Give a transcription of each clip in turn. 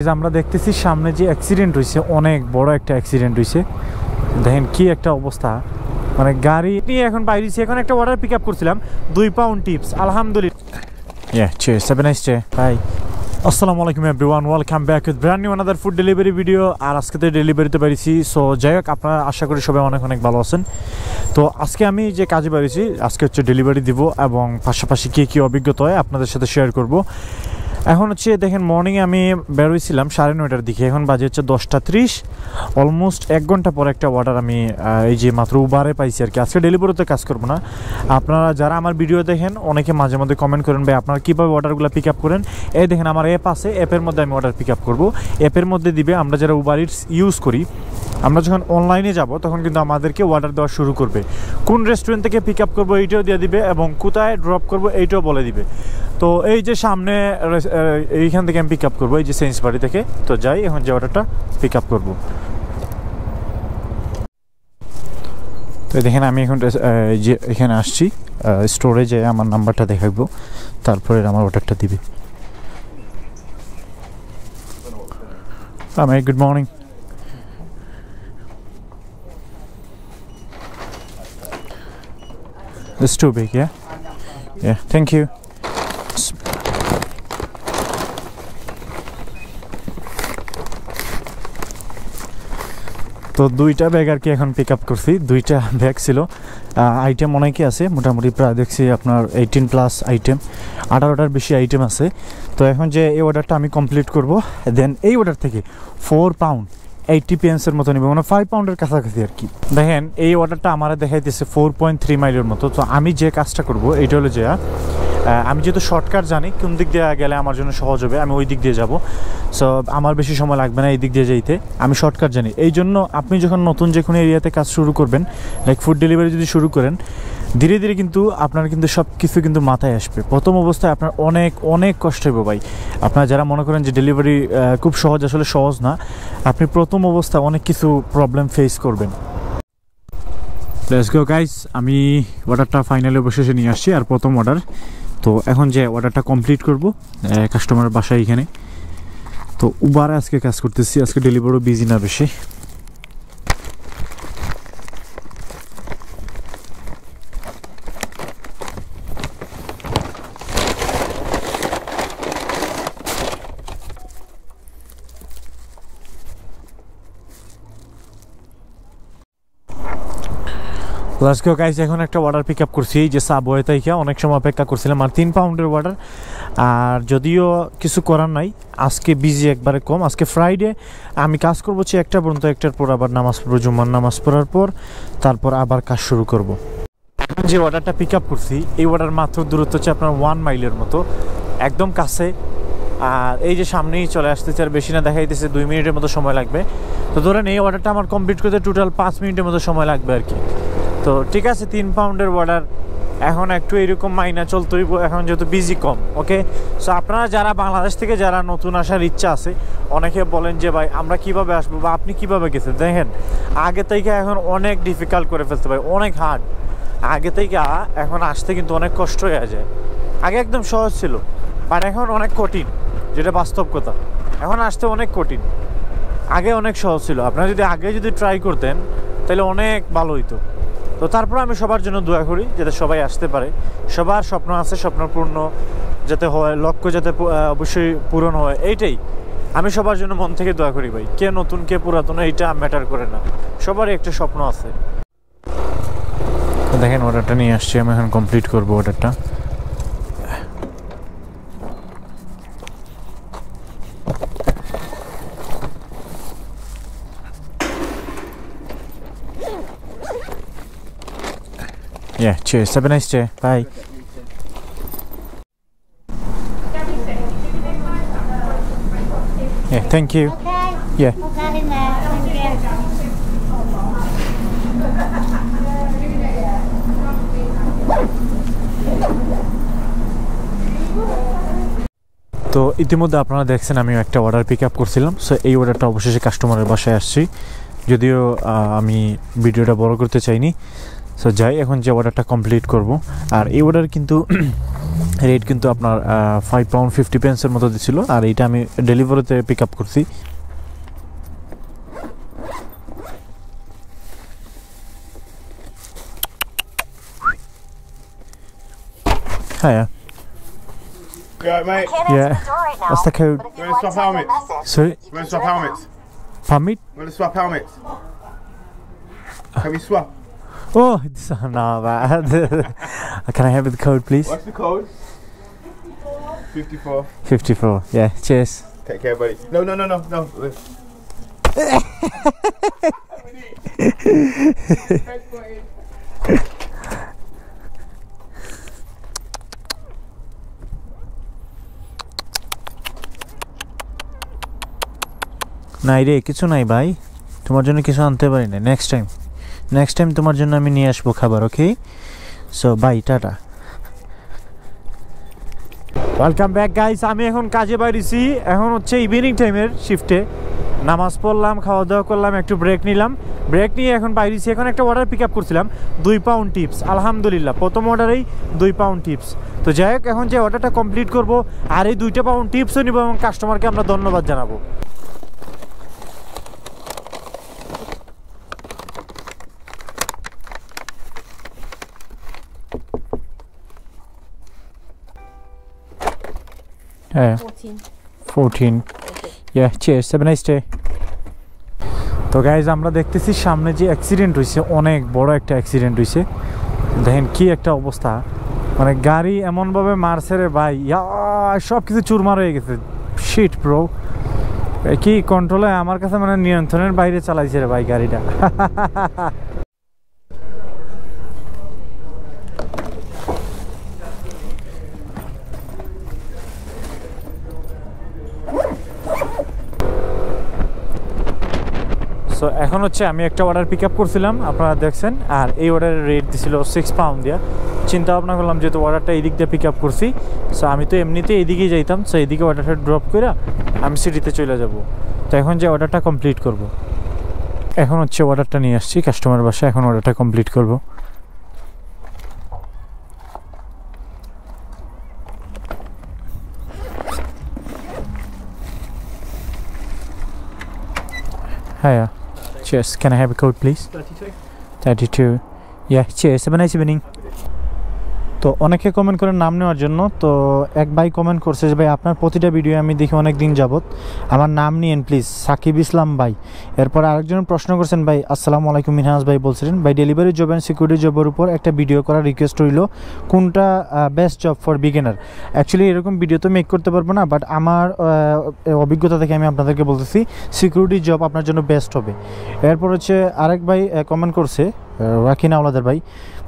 আমরা দেখতেছি সামনে যে অ্যাক্সিডেন্ট হয়েছে, অনেক বড় একটা অ্যাক্সিডেন্ট হয়েছে। দেখেন কি একটা অবস্থা, মানে গাড়ি নিয়ে এখন বাইরেছি। এখন একটা অর্ডার পিক আপ করছিলাম 2 পাউন্ড টিপস। আলহামদুলিল্লাহ। আসসালামু আলাইকুম everyone, welcome back with brand new another food delivery video. আর আজকে তো ডেলিভারিতে পেরেছি। সো যাই হোক, আপনারা আশা করি সবাই অনেক অনেক ভালো আছেন। তো আজকে আমি যে কাজে পেরেছি, আজকে হচ্ছে ডেলিভারি দিব এবং পাশাপাশি কী অভিজ্ঞতা হয় আপনাদের সাথে শেয়ার করব। এখন হচ্ছে দেখেন, মর্নিংয়ে আমি বেরোইছিলাম 9:30টার দিকে, এখন বাজে হচ্ছে 10:30। অলমোস্ট 1 ঘন্টা পর একটা অর্ডার আমি এই যে মাত্র উবারে পাইছি আর কি। আজকে ডেলিভারিতে কাজ করবো না। আপনারা যারা আমার ভিডিও দেখেন অনেকে মাঝে মধ্যে কমেন্ট করেন, ভাই আপনারা কীভাবে অর্ডারগুলো পিক আপ করেন। এই দেখেন আমার অ্যাপ আছে, অ্যাপের মধ্যে আমি অর্ডার পিক আপ করবো। অ্যাপের মধ্যে দিবে, আমরা যারা উবার ইটস ইউজ করি, আমরা যখন অনলাইনে যাব তখন কিন্তু আমাদেরকে অর্ডার দেওয়া শুরু করবে। কোন রেস্টুরেন্ট থেকে পিক আপ করবো এইটাও দিয়ে দিবে এবং কোথায় ড্রপ করবো এইটাও বলে দিবে। তো এই যে সামনে এইখান থেকে আমি পিক আপ করবো, এই যে সেন্সবাড়ি থেকে। তো যাই, এখন যে অর্ডারটা পিক আপ করবো। তো দেখেন আমি এখন যে এখানে আসছি, স্টোরে যে আমার নাম্বারটা দেখাবো, তারপরে আমার অর্ডারটা দিবে। Good morning. It's too big, yeah? Yeah, thank you. তো 2টা ব্যাগ আর কি এখন পিক আপ করছি। 2টা ব্যাগ ছিল, আইটেম অনেকই আছে, মোটামুটি প্রায় দেখছি আপনার 18+ আইটেম, 18টার বেশি আইটেম আছে। তো এখন যে এই অর্ডারটা আমি কমপ্লিট করব, দেন এই অর্ডার থেকে 4 পাউন্ড 80 পেন্সের মতো নেবে, মানে 5 পাউন্ডের কাছাকাছি আর কি। দেখেন এই অর্ডারটা আমার দেখাইতেছে 4.3 মাইলের মতো। তো আমি যে কাজটা করব এইটা হলো যে, আমি যেহেতু শর্টকাট জানি কোন দিক দিয়ে গেলে আমার জন্য সহজ হবে, আমি ওই দিক দিয়ে যাব। সো আমার বেশি সময় লাগবে না এই দিক দিয়ে যাইতে, আমি শর্টকাট জানি। এই জন্য আপনি যখন নতুন যে কোনো এরিয়াতে কাজ শুরু করবেন, লাইক ফুড ডেলিভারি যদি শুরু করেন, ধীরে ধীরে কিন্তু আপনার কিন্তু সব কিছু কিন্তু মাথায় আসবে। প্রথম অবস্থায় আপনার অনেক অনেক কষ্ট হবে ভাই। আপনারা যারা মনে করেন যে ডেলিভারি খুব সহজ, আসলে সহজ না। আপনি প্রথম অবস্থায় অনেক কিছু প্রবলেম ফেস করবেন। লেটস গো গাইস, আমি অর্ডারটা ফাইনালি অবশেষে নিয়ে আসছি, আর প্রথম অর্ডার। তো এখন যে অর্ডারটা কমপ্লিট করব কাস্টমারের বাসায় এখানে। তো উবারে আজকে কাজ করতেছি, আজকে ডেলিভারিও বিজি না বেশি। লেটস গো গাইস, এখন একটা অর্ডার পিক আপ করছি, এই যে সাবওয়ে থেকে। অনেক সময় অপেক্ষা করছিলাম, আর 3 পাউন্ডের অর্ডার। আর যদিও কিছু করার নাই, আজকে বিজি একবারে কম। আজকে ফ্রাইডে, আমি কাজ করবো হচ্ছে 1টা পর্যন্ত। 1টার পর আবার নামাজ পড়বো, জুম্মার নামাজ পড়ার পর তারপর আবার কাজ শুরু করব। যে অর্ডারটা পিক আপ করছি, এই অর্ডার মাত্র দূরত্ব হচ্ছে আপনার 1 মাইলের মতো, একদম কাছে। আর এই যে সামনেই চলে আসতেছে, আর বেশি না দেখাইতেছে, 2 মিনিটের মতো সময় লাগবে। তো ধরেন এই অর্ডারটা আমার কমপ্লিট করতে টোটাল 5 মিনিটের মতো সময় লাগবে আর কি। তো ঠিক আছে, 3 পাউন্ডের অর্ডার, এখন একটু এরকম মাইনা চলতেই, এখন যেহেতু বিজি কম। ওকে, সো আপনারা যারা বাংলাদেশ থেকে যারা নতুন আসার ইচ্ছা আছে, অনেকে বলেন যে ভাই আমরা কিভাবে আসবো বা আপনি কিভাবে গেছেন। দেখেন আগে থেকে এখন অনেক ডিফিকাল্ট করে ফেলতে ভাই, অনেক হার্ড। আগে থেকে এখন আসতে কিন্তু অনেক কষ্ট হয়ে যায়। আগে একদম সহজ ছিল, বাট এখন অনেক কঠিন, যেটা বাস্তব কথা। এখন আসতে অনেক কঠিন, আগে অনেক সহজ ছিল। আপনারা যদি আগে ট্রাই করতেন তাহলে অনেক ভালো হইতো। তো তারপর আমি সবার জন্য দোয়া করি যাতে সবাই আসতে পারে। সবার স্বপ্ন আছে, স্বপ্ন পূর্ণ যাতে হয়, লক্ষ্য যাতে অবশ্যই পূরণ হয়, এইটাই আমি সবার জন্য মন থেকে দোয়া করি ভাই। কে নতুন কে পুরাতন এইটা ম্যাটার করে না, সবারই একটা স্বপ্ন আছে। দেখেন অর্ডারটা নিয়ে আসছি, আমি এখন কমপ্লিট করবো অর্ডারটা। Yeah, cheers. Have a nice day. Bye. Yeah, thank you. Okay. Yeah. Okay, in there. Thank you. তো ইতিমধ্যে আপনারা দেখছেন আমি একটা অর্ডার পিক আপ করছিলাম। সো এই অর্ডারটা অবশেষে কাস্টমারের বাসায় আসছি, যদিও আমি ভিডিওটা বড় করতে চাইনি। সো যাই এখন যে অর্ডারটা কমপ্লিট করব। আর এই অর্ডার কিন্তু রেট কিন্তু আপনার £5.50 মতো দিছিল, আর এইটা আমি ডেলিভারিতে পিক আপ করছি। Hiya. You alright, mate? Yeah. What's the code? You want to swap helmets? Sorry? You want to swap helmets? Permit? You want to swap helmets? Can we swap? Oh, this no, bad. Can I have the code, please? What's the code? 54. 54. Yeah. Cheers. Take care, buddy. No. নাই রে, কিছু নাই ভাই, তোমার জন্য কিছু আনতে পারি না। নেক্সট টাইম তোমার জন্য আমি নিয়ে আসবো খাবার। ওকে, সো বাই, টাটা। Welcome back guys. আমি এখন কাজে বাইরেছি, এখন হচ্ছে ইভিনিং টাইমের শিফটে। নামাজ পড়লাম, খাওয়া দাওয়া করলাম, একটু ব্রেক নিলাম। ব্রেক নিয়ে এখন বাইরেছি। এখন একটা অর্ডার পিক আপ করছিলাম, 2 পাউন্ড টিপস। আলহামদুলিল্লাহ প্রথম অর্ডারেই 2 পাউন্ড টিপস। তো যাই হোক, এখন যে অর্ডারটা কমপ্লিট করব আর এই 2 পাউন্ড টিপসও নিব এবং কাস্টমারকে আমরা ধন্যবাদ জানাবো। হ্যাঁ 14. Yeah, cheers. Have a nice day. তো গাইজ আমরা দেখতেছি সামনে যে অ্যাক্সিডেন্ট হয়েছে, অনেক বড় একটা অ্যাক্সিডেন্ট হয়েছে। দেখেন কি একটা অবস্থা, মানে গাড়ি এমনভাবে মারছে রে ভাই, সব কিছু চুরমার হয়ে গেছে। শিট ব্রো, কি কন্ট্রোলে, আমার কাছে মানে নিয়ন্ত্রণের বাইরে চালাইছে রে ভাই গাড়িটা। সো এখন হচ্ছে আমি একটা অর্ডার পিক আপ করছিলাম, আপনারা দেখছেন। আর এই অর্ডারের রেট দিছিল 6 পাউন্ড দিয়া। চিন্তা ভাবনা করলাম যেহেতু অর্ডারটা এই দিক দিয়ে পিক আপ করছি, সো আমি তো এমনিতে এইদিকেই যাইতাম, সো এইদিকে অর্ডারটা ড্রপ করে আমি সিটিতে চলে যাব। তো এখন যে অর্ডারটা কমপ্লিট করব, এখন হচ্ছে অর্ডারটা নিয়ে আসছি কাস্টমার বাসায়, এখন অর্ডারটা কমপ্লিট করব। Hiya. Cheers. Can I have a code, please? 32. Yeah. Cheers. Have a nice evening. তো অনেকে কমেন্ট করে নাম নেওয়ার জন্য। তো এক ভাই কমেন্ট করছে যে ভাই আপনার প্রতিটা ভিডিও আমি দেখি অনেক দিন যাবত, আমার নাম নিয়েন প্লিজ, সাকিব ইসলাম ভাই। এরপর আরেকজন প্রশ্ন করছেন, ভাই আসসালামু আলাইকুম, মিনহাজ ভাই বলছিলেন ভাই ডেলিভারি জব অ্যান্ড সিকিউরিটি জবের উপর একটা ভিডিও করার রিকোয়েস্ট রইল, কোনটা best job for beginner. Actually এরকম ভিডিও তো মেক করতে পারবো না, বাট আমার অভিজ্ঞতা থেকে আমি আপনাদেরকে বলতেছি সিকিউরিটি জব আপনার জন্য বেস্ট হবে। এরপর হচ্ছে আরেক ভাই কমেন্ট করছে, রাকিনা আওলাদের ভাই,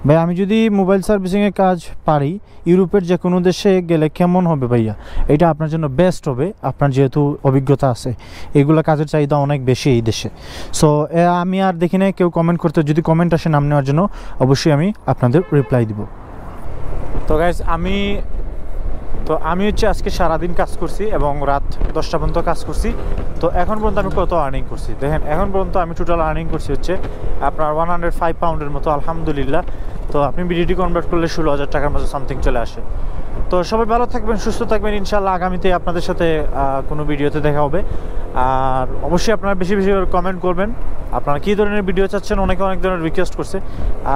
ভাই আমি যদি মোবাইল সার্ভিসিংয়ের কাজ পারি ইউরোপের যে কোনো দেশে গেলে কেমন হবে ভাইয়া, এটা আপনার জন্য বেস্ট হবে, আপনার যেহেতু অভিজ্ঞতা আছে, এগুলো কাজের চাহিদা অনেক বেশি এই দেশে। সো আমি আর দেখি না কেউ কমেন্ট করতে, যদি কমেন্ট আসে নাম নেওয়ার জন্য অবশ্যই আমি আপনাদের রিপ্লাই দিব। তো গাইজ আমি হচ্ছে আজকে সারাদিন কাজ করছি এবং রাত 10টা পর্যন্ত কাজ করছি। তো এখন পর্যন্ত আমি কত আর্নিং করছি দেখেন, এখন পর্যন্ত আমি টোটাল আর্নিং করছি হচ্ছে আপনার 105 পাউন্ডের মতো, আলহামদুলিল্লাহ। তো আপনি বিডিটি কনভার্ট করলে 16,000 টাকার মতো সামথিং চলে আসে। তো সবাই ভালো থাকবেন, সুস্থ থাকবেন, ইনশাল্লাহ আগামীতে আপনাদের সাথে কোনো ভিডিওতে দেখা হবে। আর অবশ্যই আপনারা বেশি বেশি কমেন্ট করবেন, আপনারা কী ধরনের ভিডিও চাচ্ছেন, অনেকে অনেক ধরনের রিকোয়েস্ট করছে,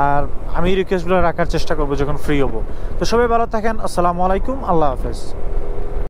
আর আমি রিকোয়েস্টগুলো রাখার চেষ্টা করবো যখন ফ্রি হবো। তো সবাই ভালো থাকেন, আসসালামু আলাইকুম, আল্লাহ হাফেজ।